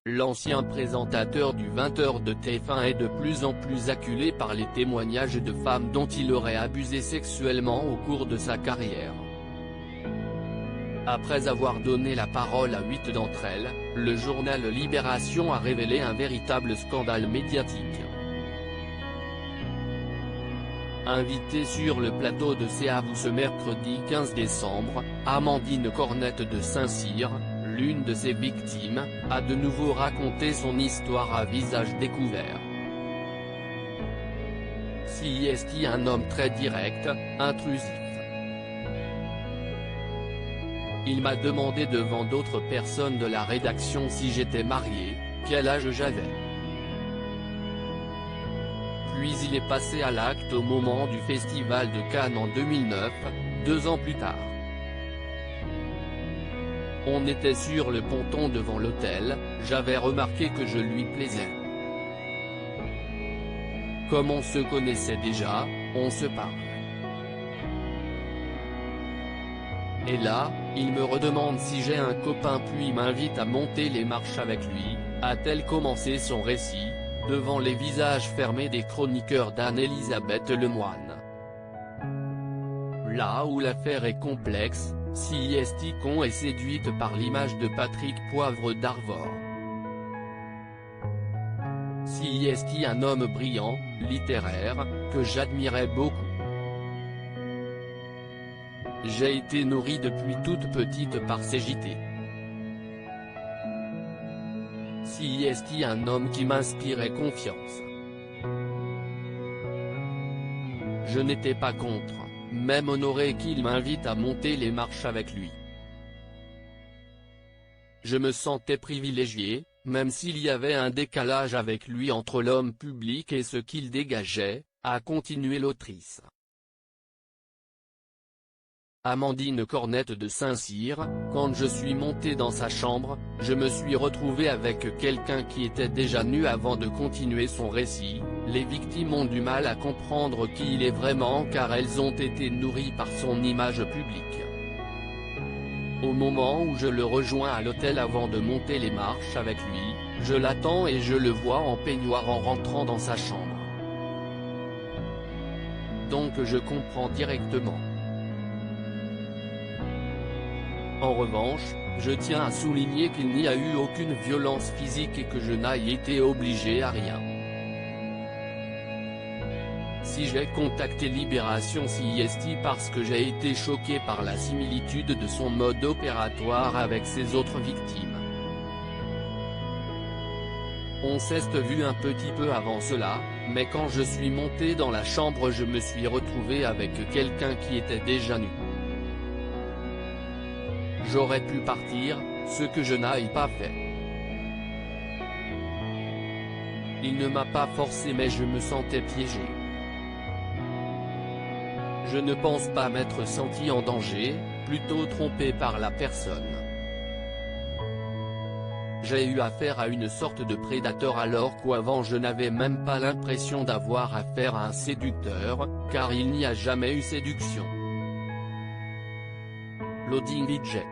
L'ancien présentateur du 20h de TF1 est de plus en plus acculé par les témoignages de femmes dont il aurait abusé sexuellement au cours de sa carrière. Après avoir donné la parole à 8 d'entre elles, le journal Libération a révélé un véritable scandale médiatique. Invitée sur le plateau de C'est à vous ce mercredi 15 décembre, Amandine Cornette de Saint-Cyr, l'une de ses victimes, a de nouveau raconté son histoire à visage découvert. CIST, un homme très direct, intrusif. Il m'a demandé devant d'autres personnes de la rédaction si j'étais marié, quel âge j'avais. Puis il est passé à l'acte au moment du Festival de Cannes en 2009, 2 ans plus tard. On était sur le ponton devant l'hôtel, j'avais remarqué que je lui plaisais. Comme on se connaissait déjà, on se parle. Et là, il me redemande si j'ai un copain puis m'invite à monter les marches avec lui, a-t-elle commencé son récit, devant les visages fermés des chroniqueurs d'Anne-Elisabeth Lemoine. Là où l'affaire est complexe, CIST est séduite par l'image de Patrick Poivre d'Arvor. CIST, un homme brillant, littéraire, que j'admirais beaucoup. J'ai été nourri depuis toute petite par ces JT. CIST, un homme qui m'inspirait confiance. Je n'étais pas contre, même honoré qu'il m'invite à monter les marches avec lui. Je me sentais privilégié, même s'il y avait un décalage avec lui entre l'homme public et ce qu'il dégageait, a continué l'autrice. Amandine Cornette de Saint-Cyr, quand je suis monté dans sa chambre, je me suis retrouvé avec quelqu'un qui était déjà nu. Avant de continuer son récit, les victimes ont du mal à comprendre qui il est vraiment car elles ont été nourries par son image publique. Au moment où je le rejoins à l'hôtel avant de monter les marches avec lui, je l'attends et je le vois en peignoir en rentrant dans sa chambre. Donc je comprends directement. En revanche, je tiens à souligner qu'il n'y a eu aucune violence physique et que je n'ai été obligé à rien. Si j'ai contacté Libération CIST parce que j'ai été choqué par la similitude de son mode opératoire avec ses autres victimes. On s'est vu un petit peu avant cela, mais quand je suis monté dans la chambre je me suis retrouvé avec quelqu'un qui était déjà nu. J'aurais pu partir, ce que je n'ai pas fait. Il ne m'a pas forcé mais je me sentais piégé. Je ne pense pas m'être senti en danger, plutôt trompé par la personne. J'ai eu affaire à une sorte de prédateur alors qu'avant je n'avais même pas l'impression d'avoir affaire à un séducteur, car il n'y a jamais eu séduction. Loading budget.